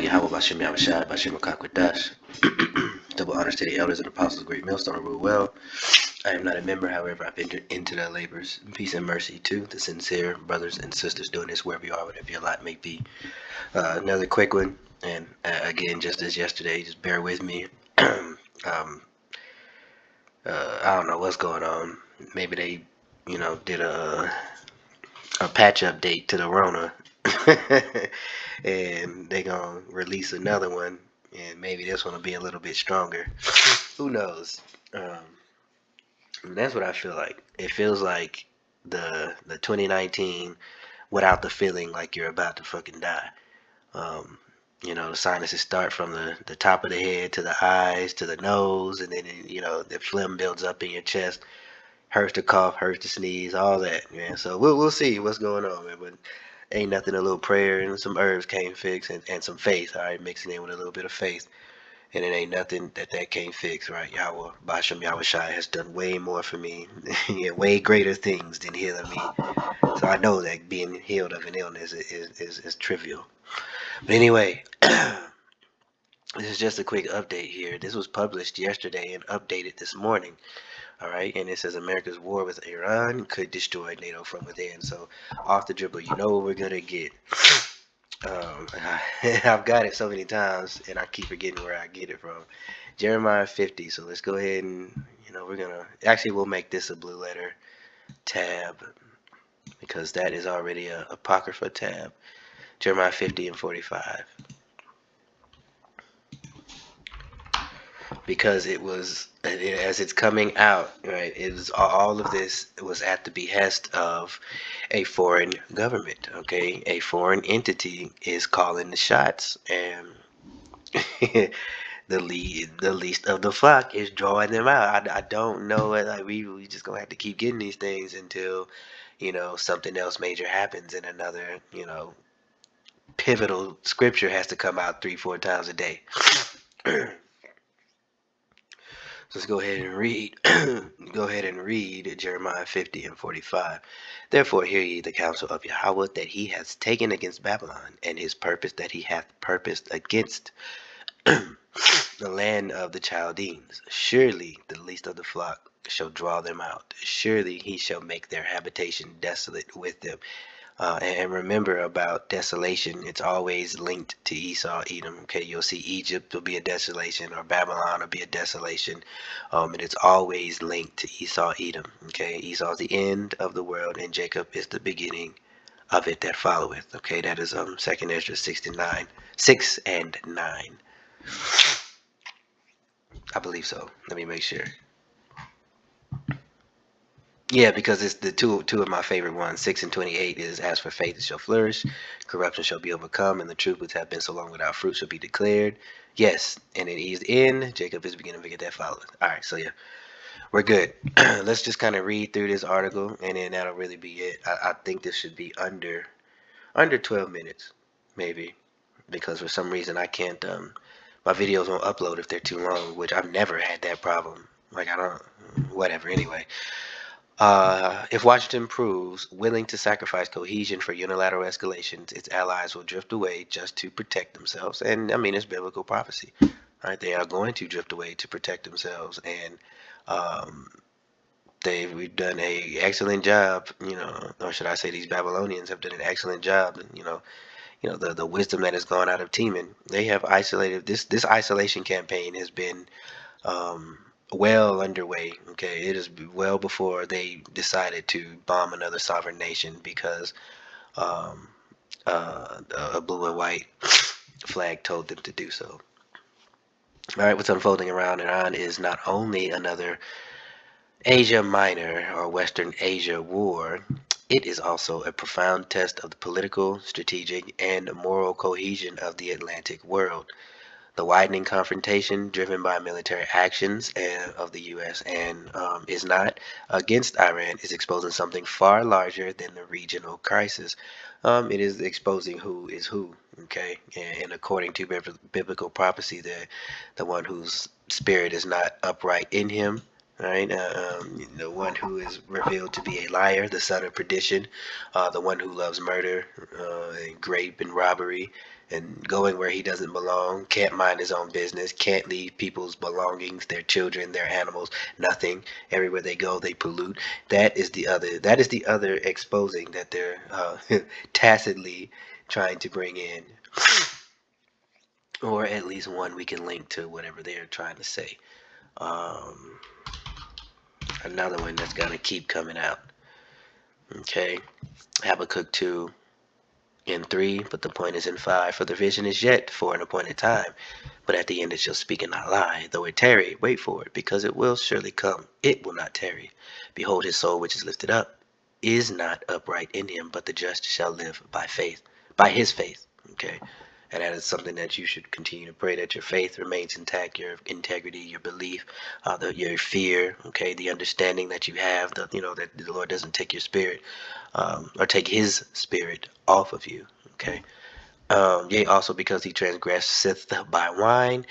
Yahweh Bashem Yahushai Bashem Akakwadash. Double honors to the elders and apostles, great millstone rule well. I am not a member, however, I've entered into their labors. Peace and mercy to the sincere brothers and sisters doing this wherever you are, whatever your lot may be. Another quick one, and again, just as yesterday, just bear with me. I don't know what's going on. Maybe they, did a patch update to the Rona, and they gonna release another one, and maybe this one will be a little bit stronger. Who knows? And that's what I feel like. It feels like the 2019 without the feeling like you're about to fucking die. The sinuses start from the top of the head to the eyes to the nose, and then the phlegm builds up in your chest. Hurts to cough, hurts to sneeze, all that, man. So we'll see what's going on, man. But ain't nothing a little prayer and some herbs can't fix, and some faith, all right, mixing in with a little bit of faith. And it ain't nothing that can't fix, right? Yahweh, Bashem Yahushai has done way more for me, yeah, way greater things than healing me. So I know that being healed of an illness is trivial. But anyway, this is just a quick update here. This was published yesterday and updated this morning. All right, and it says America's war with Iran could destroy NATO from within. So off the dribble, you know what we're gonna get. I've got it so many times, and I keep forgetting where I get it from. Jeremiah 50. So let's go ahead and we'll make this a blue letter tab because that is already a apocrypha tab. Jeremiah 50 and 45. Because it was, as it's coming out, right, it was all of this was at the behest of a foreign government. Okay, a foreign entity is calling the shots, and the least of the flock is drawing them out. I don't know, like we just gonna have to keep getting these things until something else major happens, and another pivotal scripture has to come out 3-4 times a day. Let's go ahead and read. Go ahead and read Jeremiah 50 and 45. Therefore hear ye the counsel of Yahweh that he hath taken against Babylon, and his purpose that he hath purposed against the land of the Chaldeans. Surely the least of the flock shall draw them out. Surely he shall make their habitation desolate with them. And remember about desolation, it's always linked to Esau, Edom. Okay, you'll see Egypt will be a desolation, or Babylon will be a desolation, and it's always linked to Esau, Edom. Okay, Esau's the end of the world, and Jacob is the beginning of it that followeth. Okay, that is 2nd Ezra 69, 6 and 9. I believe so. Let me make sure. Yeah, because it's the two of my favorite ones. 6 and 28 is, as for faith it shall flourish, corruption shall be overcome, and the truth which have been so long without fruit shall be declared. Yes, and it is in Jacob is beginning to get that followeth. All right, so yeah, we're good. Let's just kind of read through this article, and then that'll really be it. I think this should be under 12 minutes, maybe, because for some reason I can't. My videos won't upload if they're too long, which I've never had that problem. Like I don't, whatever. Anyway. If Washington proves willing to sacrifice cohesion for unilateral escalations, its allies will drift away just to protect themselves. And I mean, it's biblical prophecy, right? They are going to drift away to protect themselves, and we've done a excellent job, or should I say, these Babylonians have done an excellent job, and the wisdom that has gone out of Teman. They have isolated this isolation campaign has been well underway. Okay, it is well before they decided to bomb another sovereign nation because a blue and white flag told them to do so. All right, what's unfolding around Iran is not only another Asia Minor or Western Asia war, it is also a profound test of the political, strategic, and moral cohesion of the Atlantic world. The widening confrontation driven by military actions of the U.S. and is not against Iran is exposing something far larger than the regional crisis. It is exposing who is who, okay? And according to biblical prophecy, the one whose spirit is not upright in him, right? The one who is revealed to be a liar, the son of perdition, the one who loves murder, and rape and robbery, and going where he doesn't belong, can't mind his own business, can't leave people's belongings, their children, their animals, nothing. Everywhere they go, they pollute. That is the other. That is the other exposing that they're tacitly trying to bring in, or at least one we can link to whatever they're trying to say. Um, Another one that's gonna keep coming out. Okay, Habakkuk 2 and 3, but the point is in 5. For the vision is yet for an appointed time, but at the end it shall speak and not lie. Though it tarry, wait for it, because it will surely come. It will not tarry. Behold, his soul which is lifted up is not upright in him, but the just shall live by faith, by his faith. Okay, and that is something that you should continue to pray, that your faith remains intact, your integrity, your belief, your fear, okay, the understanding that you have, that the Lord doesn't take your spirit, or take his spirit off of you. Okay. Yea, also because he transgresseth by wine,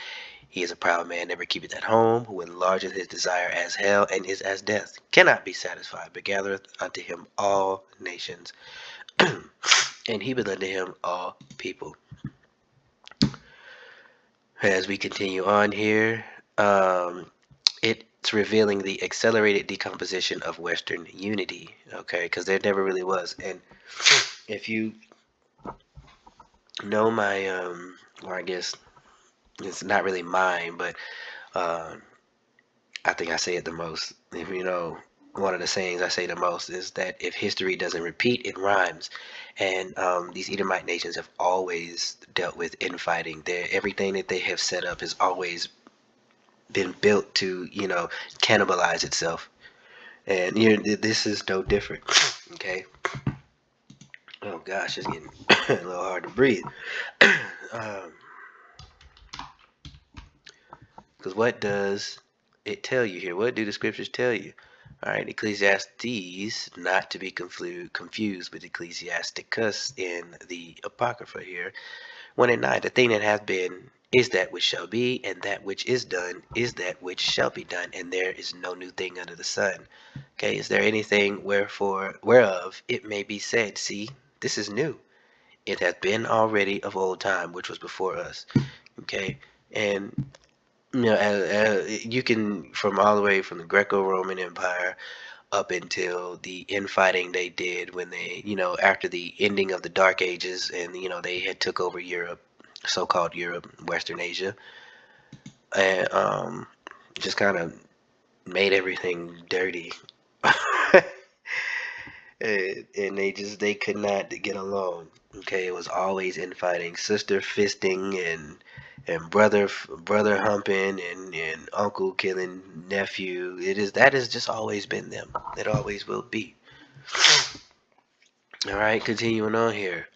he is a proud man, never keepeth at home, who enlargeth his desire as hell, and is as death, cannot be satisfied, but gathereth unto him all nations, and heapeth unto him all people. As we continue on here, it's revealing the accelerated decomposition of Western unity, okay, because there never really was. And if you know my, or I guess it's not really mine, but uh, I think I say it the most. If you know, one of the sayings I say the most is that if history doesn't repeat, it rhymes. And these Edomite nations have always dealt with infighting. Everything that they have set up has always been built to, cannibalize itself. And this is no different. Okay. Oh gosh, it's getting a little hard to breathe. Because what does it tell you here? What do the scriptures tell you? All right, Ecclesiastes, not to be confused with Ecclesiasticus in the Apocrypha here. 1 and 9, the thing that hath been is that which shall be, and that which is done is that which shall be done, and there is no new thing under the sun. Okay, is there anything whereof it may be said, see, this is new? It hath been already of old time, which was before us. Okay, and you can, from all the way from the Greco-Roman Empire up until the infighting they did when they, after the ending of the Dark Ages, and they had took over Europe, so-called Europe, Western Asia, and just kind of made everything dirty. And they could not get along. Okay, it was always infighting, sister fisting, and brother humping, and uncle killing nephew. That has just always been them. It always will be. All right, continuing on here.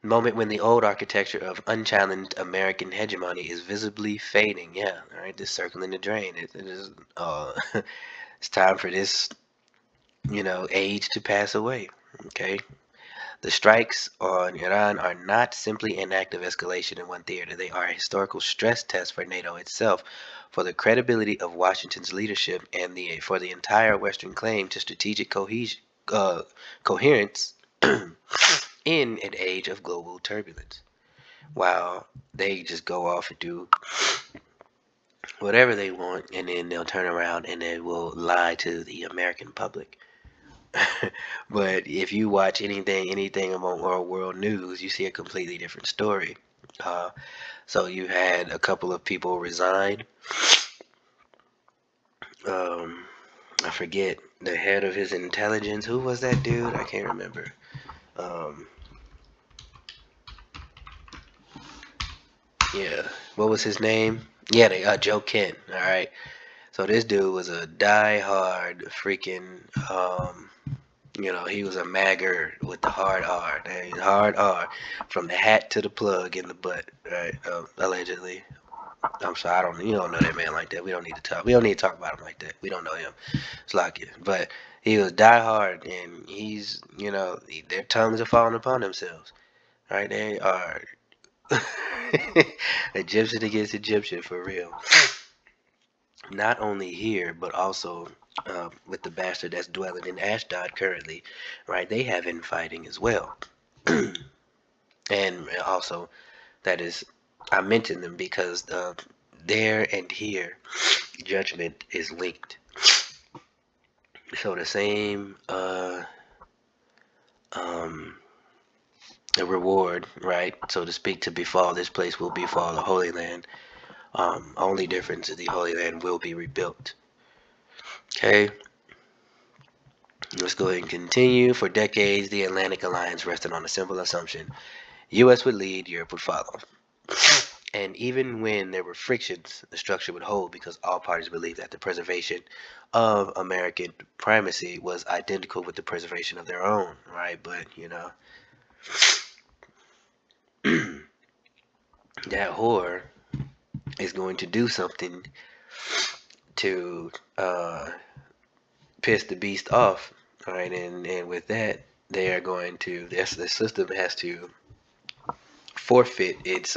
Moment when the old architecture of unchallenged American hegemony is visibly fading. Yeah, all right, this circling the drain. It is. It's time for this, age to pass away. Okay. The strikes on Iran are not simply an act of escalation in one theater. They are a historical stress test for NATO itself, for the credibility of Washington's leadership, and for the entire Western claim to strategic coherence in an age of global turbulence. While they just go off and do whatever they want, and then they'll turn around and they will lie to the American public. But if you watch anything about world news, you see a completely different story. So you had a couple of people resign. I forget the head of his intelligence. Who was that dude? I can't remember. Um, yeah, what was his name? Yeah, Joe Kent. All right. So this dude was a die-hard freaking. He was a magger with the hard R. Hard R, from the hat to the plug in the butt. Right? Allegedly. I'm sorry, you don't know that man like that. We don't need to talk. We don't need to talk about him like that. We don't know him. It's like it. But he was die hard, and he's, their tongues are falling upon themselves. Right? They are Egyptian against Egyptian for real. not only here, but also with the bastard that's dwelling in Ashdod currently, right? They have infighting as well. And also, that is, I mention them because there and here, judgment is linked. So the same um, the reward, right, so to speak, to befall this place will befall the Holy Land. Only difference is the Holy Land will be rebuilt. Okay, let's go ahead and continue. For decades, the Atlantic Alliance rested on a simple assumption: U.S. would lead, Europe would follow. And even when there were frictions, the structure would hold because all parties believed that the preservation of American primacy was identical with the preservation of their own, right? But, that whore is going to do something to piss the beast off, all right? And with that, they are going to, the system has to forfeit its,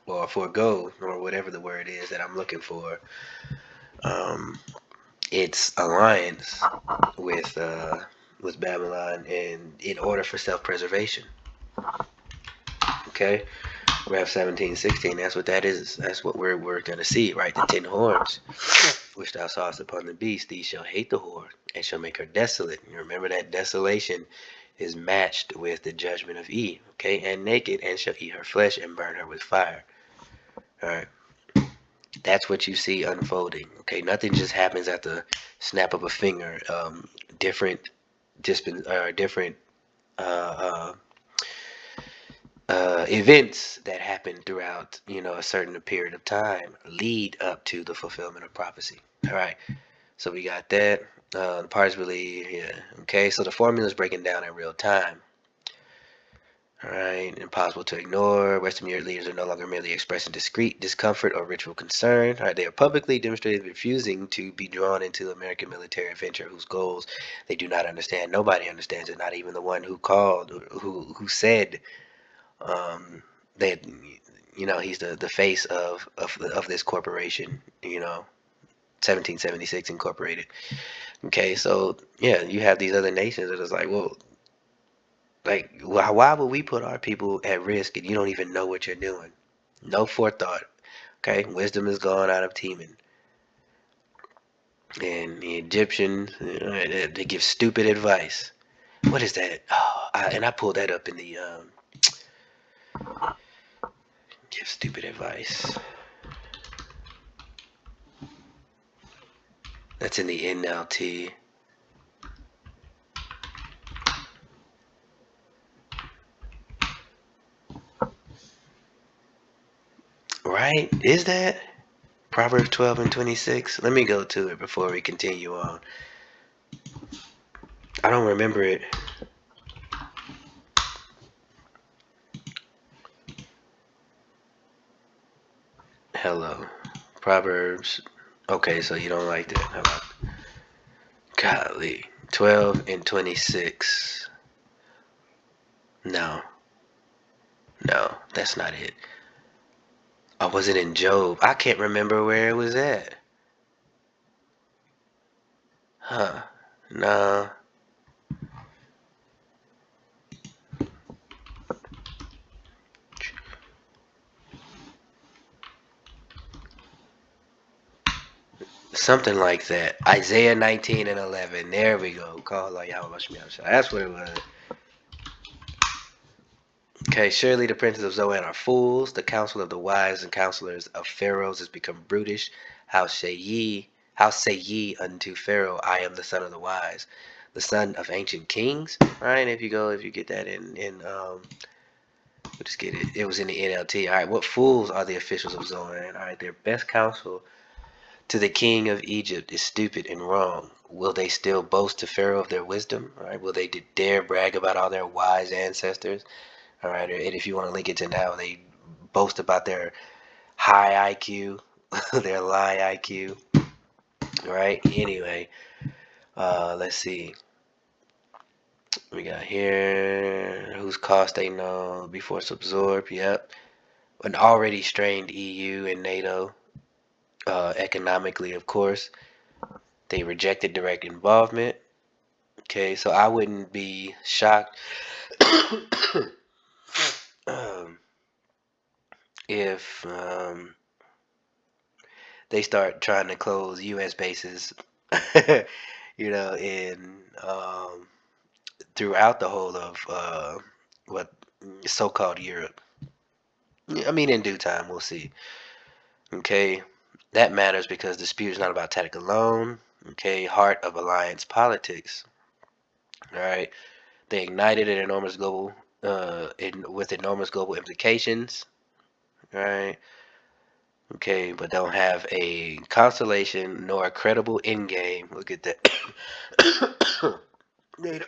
or forego, or whatever the word is that I'm looking for, um, its alliance with Babylon, and in order for self-preservation. Okay, Rev 17:16. That's what that is. That's what we're gonna see, right? The 10 horns, which thou sawest upon the beast. These shall hate the whore and shall make her desolate. You remember that desolation is matched with the judgment of Eve. Okay, and naked, and shall eat her flesh and burn her with fire. All right. That's what you see unfolding. Okay, nothing just happens at the snap of a finger. Different different uh, events that happen throughout, a certain period of time lead up to the fulfillment of prophecy. All right, so we got that. The parts believe, yeah. Okay, so the formula is breaking down in real time. All right, impossible to ignore. Western Europe leaders are no longer merely expressing discrete discomfort or ritual concern. All right, they are publicly demonstrated refusing to be drawn into American military adventure whose goals they do not understand. Nobody understands it, not even the one who called, who said that, he's the face of this corporation. 1776 Incorporated. Okay, so yeah, you have these other nations that is like, well, like, why would we put our people at risk and you don't even know what you're doing? No forethought. Okay, wisdom is gone out of Teman. And the Egyptians, they give stupid advice. What is that? Oh, I pulled that up in the give stupid advice. That's in the NLT. Right? Is that Proverbs 12 and 26? Let me go to it before we continue on. I don't remember it. Hello. Proverbs. Okay, so you don't like that. How about golly. 12 and 26. No. No, that's not it. I was it in Job? I can't remember where it was at. Huh. No. Something like that. Isaiah 19 and 11. There we go. Call like Yahweh. That's what it was. Okay, surely the princes of Zoan are fools. The counsel of the wise and counselors of pharaohs has become brutish. How say ye unto Pharaoh, I am the son of the wise, the son of ancient kings? Right? If you get that we'll just get it. It was in the NLT. All right, what fools are the officials of Zoan? All right, their best counsel to the king of Egypt is stupid and wrong. Will they still boast to Pharaoh of their wisdom? All right, will they dare brag about all their wise ancestors? All right, and if you want to link it to now, they boast about their high IQ, their lie IQ. All right. Anyway, let's see. We got here whose cost they know before it's absorbed. Yep. An already strained EU and NATO. economically, of course. They rejected direct involvement. Okay, so I wouldn't be shocked um, if they start trying to close U.S. bases, in throughout the whole of what so-called Europe. I mean, in due time, we'll see. Okay, that matters because the dispute is not about tactic alone. Okay, heart of alliance politics. All right, they ignited an enormous global, with enormous global implications. All right. Okay, but don't have a constellation nor a credible end game. Look at that. Good.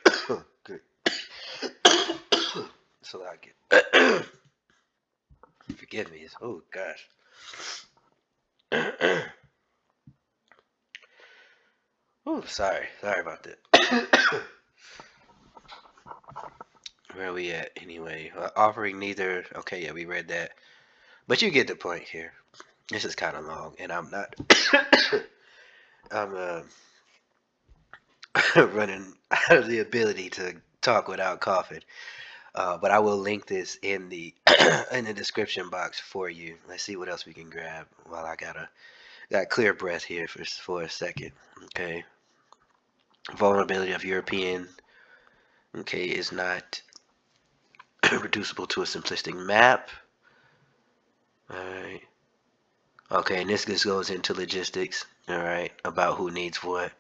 So I get. Forgive me. Oh gosh. Oh, sorry about that. Where are we at anyway? Offering neither. Okay, yeah, we read that. But you get the point here. This is kind of long, and I'm not. I'm running out of the ability to talk without coughing. But I will link this in the in the description box for you. Let's see what else we can grab while I got clear breath here for a second. Okay, vulnerability of European. Okay, is not reducible to a simplistic map. All right. Okay, and this just goes into logistics. All right, about who needs what.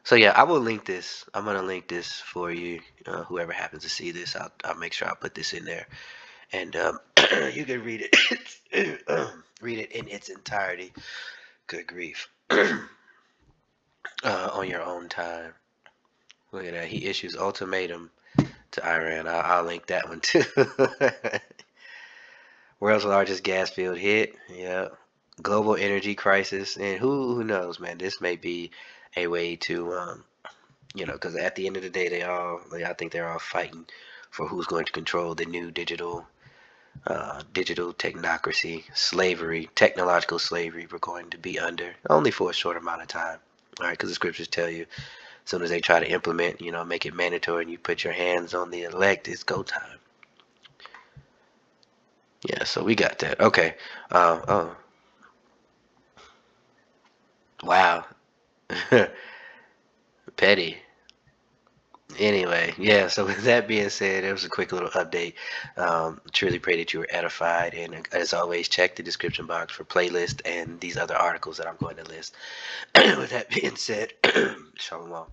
So yeah, I will link this. I'm gonna link this for you. Whoever happens to see this, I'll make sure I put this in there, and you can read it. Read it in its entirety. Good grief. On your own time. Look at that. He issues ultimatum to Iran. I'll link that one too. World's largest gas field hit. Yeah. Global energy crisis, and who knows, man? This may be a way to because at the end of the day, I think they're all fighting for who's going to control the new digital technocracy, slavery, technological slavery we're going to be under, only for a short amount of time. All right, because the scriptures tell you, as soon as they try to implement, make it mandatory, and you put your hands on the elect, it's go time. Yeah, so we got that. Okay. Oh, wow. Petty. Anyway, yeah, so with that being said, it was a quick little update. Truly pray that you were edified. And as always, check the description box for playlist and these other articles that I'm going to list. With that being said, shalom.